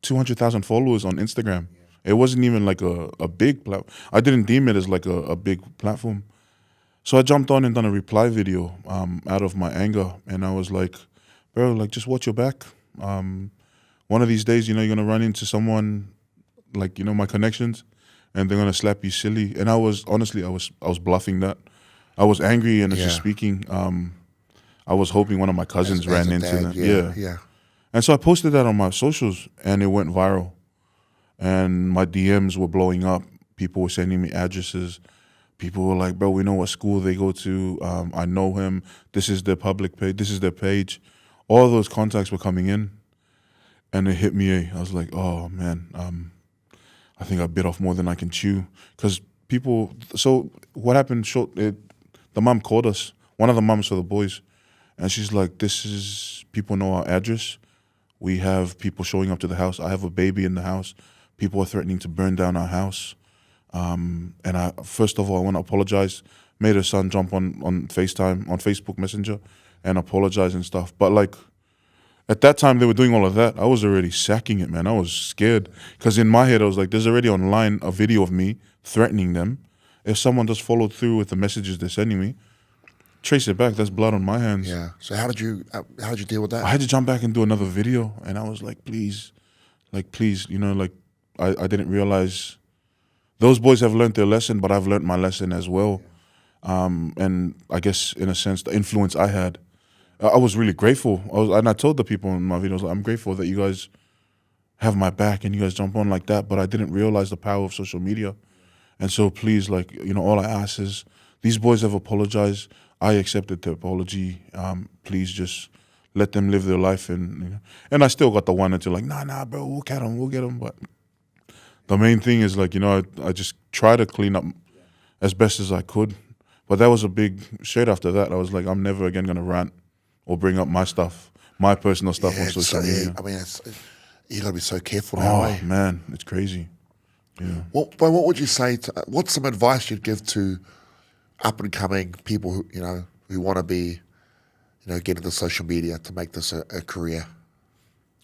200,000 followers on Instagram. It wasn't even like a big platform. I didn't deem it as like a big platform. So I jumped on and done a reply video out of my anger. And I was like, bro, like just watch your back. One of these days, you're going to run into someone like, my connections, and they're going to slap you silly. And I was bluffing that. I was angry and just speaking. I was hoping one of my cousins ran into dad, that. Yeah. And so I posted that on my socials, and it went viral. And my DMs were blowing up. People were sending me addresses. People were like, bro, we know what school they go to. I know him. This is their public page. This is their page. All those contacts were coming in. And it hit me. I was like, oh, man, I think I bit off more than I can chew. Because so what happened, the mom called us, one of the moms for the boys. And she's like, people know our address. We have people showing up to the house. I have a baby in the house. People are threatening to burn down our house. And first of all, I want to apologize. Made her son jump on FaceTime, on Facebook Messenger, and apologize and stuff. But like, at that time, they were doing all of that. I was already sacking it, man. I was scared. Because in my head, I was like, there's already online a video of me threatening them. If someone just followed through with the messages they're sending me, trace it back. That's blood on my hands. Yeah. So how did you deal with that? I had to jump back and do another video, and I was like, please, I didn't realize those boys have learned their lesson, but I've learned my lesson as well. And I guess in a sense, the influence I had, I was really grateful. And I told the people in my videos, like, I'm grateful that you guys have my back and you guys jump on like that. But I didn't realize the power of social media. And so please, all I ask is, these boys have apologized. I accepted the apology. Please just let them live their life. And I still got the one until like, nah, bro, we'll get them. But the main thing is I just try to clean up as best as I could. But that was a big, straight after that, I was like, I'm never again going to rant or bring up my stuff, my personal stuff on social media. I mean, you got to be so careful now. Oh, man, it's crazy. Yeah. What would you say what's some advice you'd give to up and coming people who want to be, get into social media to make this a career?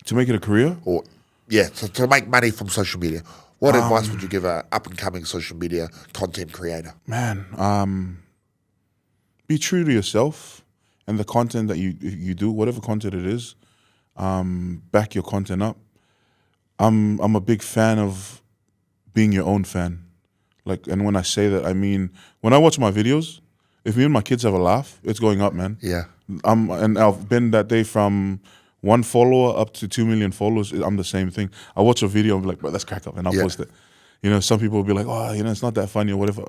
To make it a career? Or, to make money from social media. What advice would you give a up and coming social media content creator? Man, be true to yourself and the content that you do, whatever content it is. Back your content up. I'm a big fan of being your own fan. And when I say that, I mean, when I watch my videos, if me and my kids have a laugh, it's going up, man. Yeah. And I've been that day from 1 follower up to 2 million followers. I'm the same thing. I watch a video and be like, bro, let's crack up, and I'll post it. Some people will be like, oh, it's not that funny or whatever.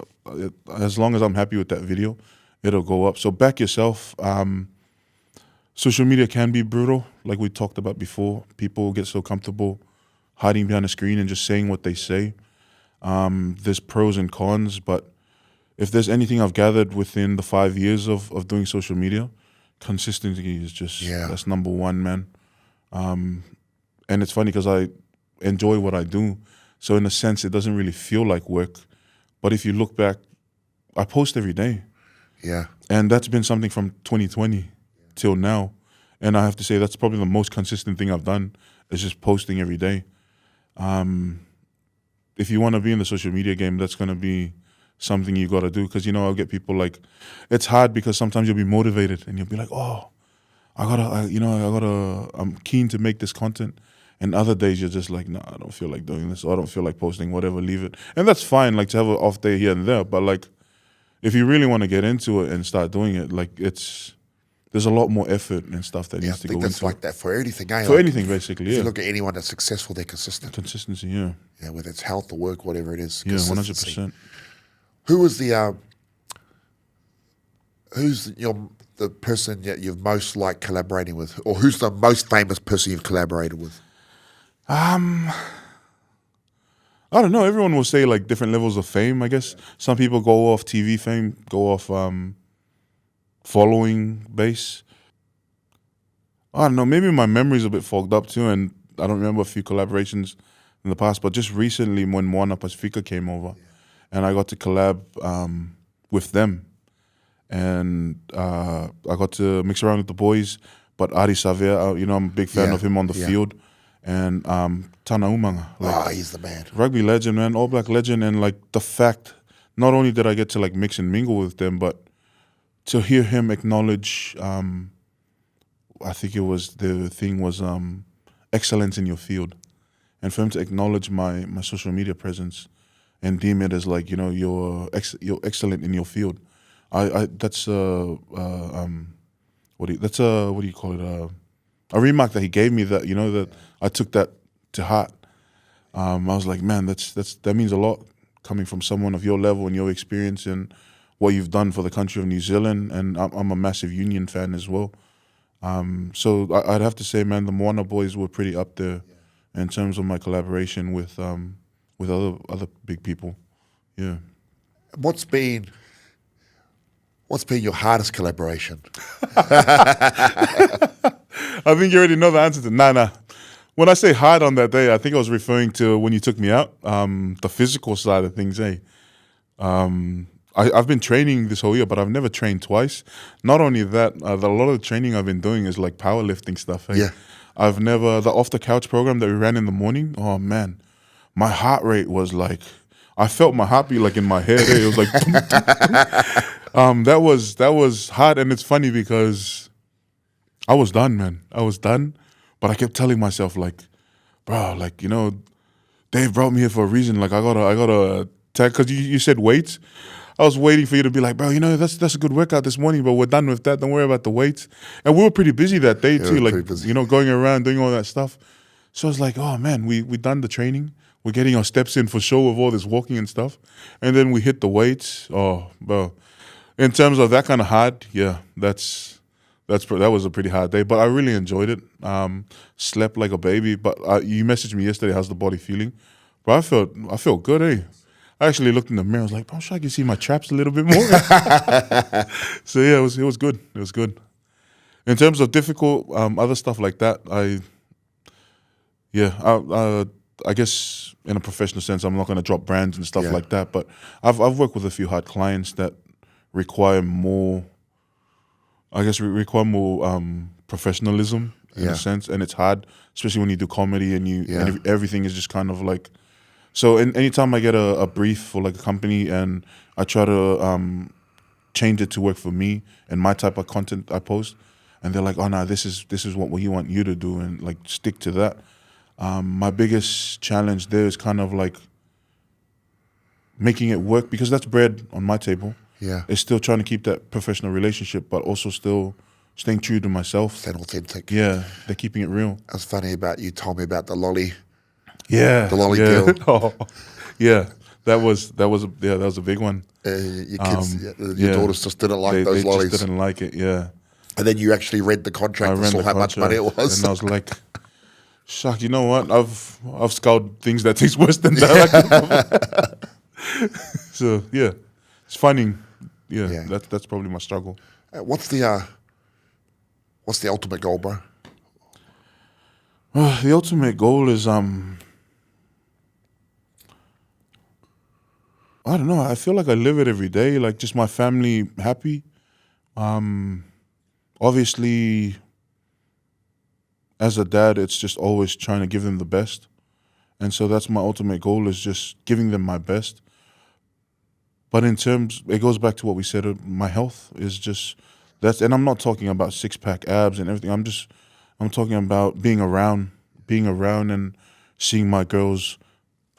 As long as I'm happy with that video, it'll go up. So back yourself. Social media can be brutal, like we talked about before. People get so comfortable hiding behind a screen and just saying what they say. There's pros and cons, but if there's anything I've gathered within the 5 years of doing social media, consistency is just, that's number one, man. And it's funny because I enjoy what I do. So in a sense, it doesn't really feel like work. But if you look back, I post every day. Yeah. And that's been something from 2020 till now. And I have to say that's probably the most consistent thing I've done is just posting every day. If you want to be in the social media game, that's going to be something you got to do. Because, I'll get people like, it's hard because sometimes you'll be motivated and you'll be like, oh, I'm keen to make this content. And other days you're just like, no, I don't feel like doing this. Or I don't feel like posting, whatever, leave it. And that's fine, to have an off day here and there. But if you really want to get into it and start doing it, it's there's a lot more effort and stuff that Yeah, I needs to think go that's into like that for anything, eh? for Like, anything basically. if Yeah, you look at anyone that's successful, they're consistent. consistency. Yeah, Yeah, whether it's health or work, whatever it is. yeah, 100%. 100%. Who was who's the person that you've most liked collaborating with, or who's the most famous person you've collaborated with? I don't know. Everyone will say like different levels of fame. I guess some people go off TV fame, go off following base. I don't know. Maybe my memory's a bit fogged up too, and I don't remember a few collaborations in the past. But just recently, when Moana Pacifica came over, and I got to collab with them, and I got to mix around with the boys. But Ari Havea, I'm a big fan Yeah, of him on the yeah. field, and Tana Umanga, He's the man. rugby legend, man, All Black legend, and like the fact, not only did I get to like mix and mingle with them, but to hear him acknowledge, I think it was the thing was excellence in your field, and for him to acknowledge my social media presence and deem it as like you're excellent in your field. That's what do you call it? A remark that he gave me that that I took that to heart. I was like, man, that means a lot coming from someone of your level and your experience and what you've done for the country of New Zealand. And I'm a massive Union fan as well. So I'd have to say, man, the Moana boys were pretty up there in terms of my collaboration with other big people. Yeah. What's been your hardest collaboration? I think you already know the answer to nah. When I say hard on that day, I think I was referring to when you took me out, the physical side of things, eh? I've been training this whole year, but I've never trained twice. Not only that, a lot of the training I've been doing is like powerlifting stuff. Eh? Yeah. I've never, the off the couch program that we ran in the morning, oh man, my heart rate was like, I felt my heartbeat like in my head. Eh? It was like, that was hard. And it's funny because I was done, man. I was done. But I kept telling myself like, bro, like, Dave brought me here for a reason. Like I gotta tag, cause you said weights. I was waiting for you to be like, bro, that's a good workout this morning, but we're done with that. Don't worry about the weights. And we were pretty busy that day too, like going around doing all that stuff. So I was like, oh man, we done the training. We're getting our steps in for sure with all this walking and stuff. And then we hit the weights. Oh, bro. In terms of that kind of hard, yeah, that was a pretty hard day, but I really enjoyed it. Slept like a baby. But you messaged me yesterday, how's the body feeling? But I felt good, eh? I actually looked in the mirror. I was like, I'm sure I can see my traps a little bit more. So yeah, it was good. It was good. In terms of difficult other stuff like that, I guess in a professional sense, I'm not going to drop brands and stuff like that. But I've worked with a few hard clients that require more. I guess require more professionalism in a sense, and it's hard, especially when you do comedy and and everything is just kind of like. So anytime I get a brief for like a company and I try to change it to work for me and my type of content I post, and they're like, oh no, this is what we want you to do and like stick to that. My biggest challenge there is kind of like making it work because that's bread on my table. Yeah. It's still trying to keep that professional relationship, but also still staying true to myself. Staying authentic. Yeah, they're keeping it real. That's funny about you told me about the lolly. Yeah, the lolly yeah. deal. Oh, yeah, that was a big one. Your kids, your daughters just didn't like those they lollies. just didn't like it. Yeah, and then you actually read the contract and saw how much money it was. And I was like, "Shuck, you know what? I've scoured things that taste worse than that." So yeah, it's funny. Yeah, that's probably my struggle. What's the ultimate goal, bro? The ultimate goal is I don't know. I feel like I live it every day. Like just my family happy. Obviously, as a dad, it's just always trying to give them the best, and so that's my ultimate goal is just giving them my best. But in terms, it goes back to what we said. My health is just and I'm not talking about 6-pack abs and everything. I'm talking about being around and seeing my girls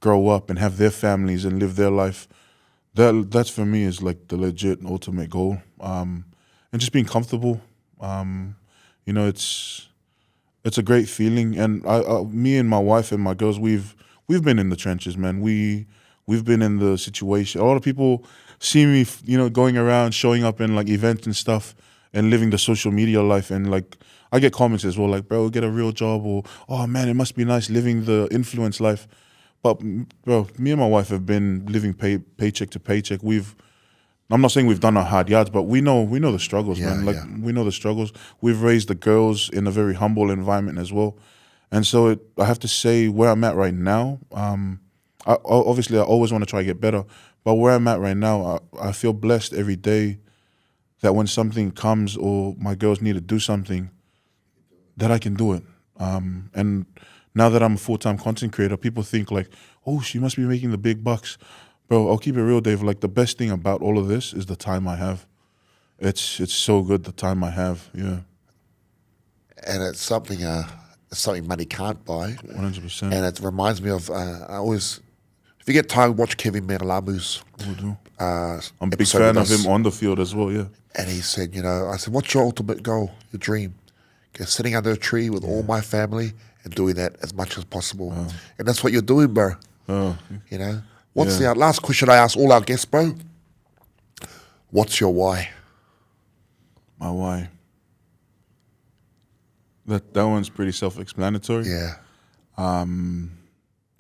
grow up and have their families and live their life. That's for me is like the legit ultimate goal. And just being comfortable You know, it's a great feeling, and me and my wife and my girls, we've been in the trenches, man. We've been in the situation. A lot of people see me, you know, going around, showing up in like events and stuff, and living the social media life, and like I get comments as well, like, bro, get a real job, or oh man, it must be nice living the influence life. But bro, me and my wife have been living paycheck to paycheck. I'm not saying we've done our hard yards, but we know the struggles, man. Like we know the struggles. We've raised the girls in a very humble environment as well, and so I have to say where I'm at right now. Obviously, I always want to try to get better, but where I'm at right now, I feel blessed every day that when something comes or my girls need to do something, that I can do it. And now that I'm a full-time content creator, people think like, oh, she must be making the big bucks. Bro, I'll keep it real, Dave. Like the best thing about all of this is the time I have. It's so good, the time I have, yeah. And it's something money can't buy. 100%. And it reminds me of, I always, if you get time, watch Kevin Menelamu's I'm a big fan of him on the field as well, yeah. And he said, you know, I said, what's your ultimate goal, your dream? Okay, sitting under a tree with all my family and doing that as much as possible. And that's what you're doing, bro. You know? What's the last question I ask all our guests, bro? What's your why? My why? That one's pretty self-explanatory. Yeah.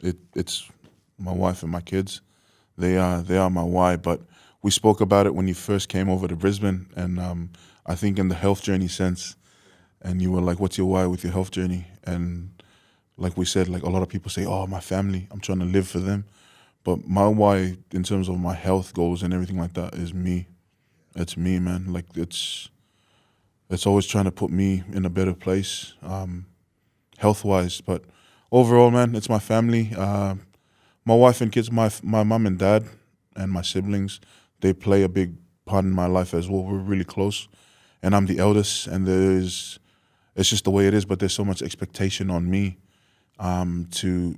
It's my wife and my kids. They are my why. But we spoke about it when you first came over to Brisbane, and I think in the health journey sense, and you were like, "What's your why with your health journey?" And like we said, like a lot of people say, "Oh, my family. I'm trying to live for them." But my why, in terms of my health goals and everything like that, is me. It's me, man. Like it's always trying to put me in a better place, health-wise. But overall, man, it's my family. My wife and kids, my mom and dad, and my siblings. They play a big part in my life as well. We're really close, and I'm the eldest. And it's just the way it is. But there's so much expectation on me to.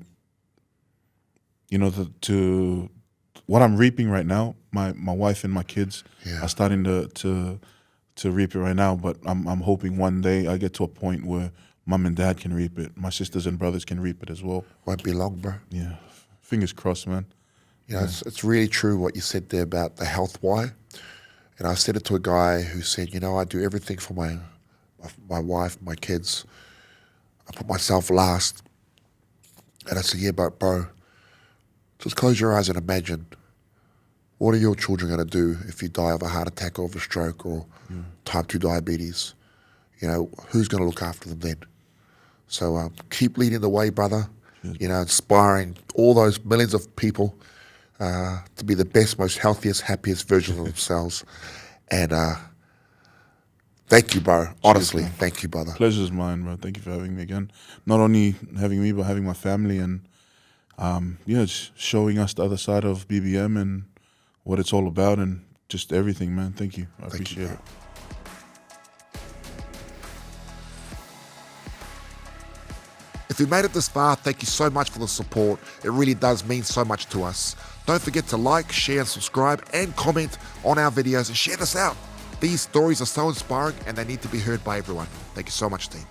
You know, to what I'm reaping right now, my wife and my kids are starting to reap it right now. But I'm hoping one day I get to a point where mom and dad can reap it. My sisters and brothers can reap it as well. Won't be long, bro. Yeah, fingers crossed, man. You know, it's really true what you said there about the health why. And I said it to a guy who said, you know, I do everything for my wife, my kids. I put myself last. And I said, yeah, but bro, just close your eyes and imagine, what are your children going to do if you die of a heart attack or of a stroke or type 2 diabetes? You know, who's going to look after them then? So keep leading the way, brother. You know, inspiring all those millions of people to be the best, most healthiest, happiest versions of themselves. And thank you, bro. Honestly, thank you, brother. Pleasure's mine, bro. Thank you for having me again. Not only having me, but having my family and just showing us the other side of BBM and what it's all about and just everything, man. Thank you. I appreciate it. If you made it this far, thank you so much for the support. It really does mean so much to us. Don't forget to like, share, and subscribe, and comment on our videos and share this out. These stories are so inspiring and they need to be heard by everyone. Thank you so much, team.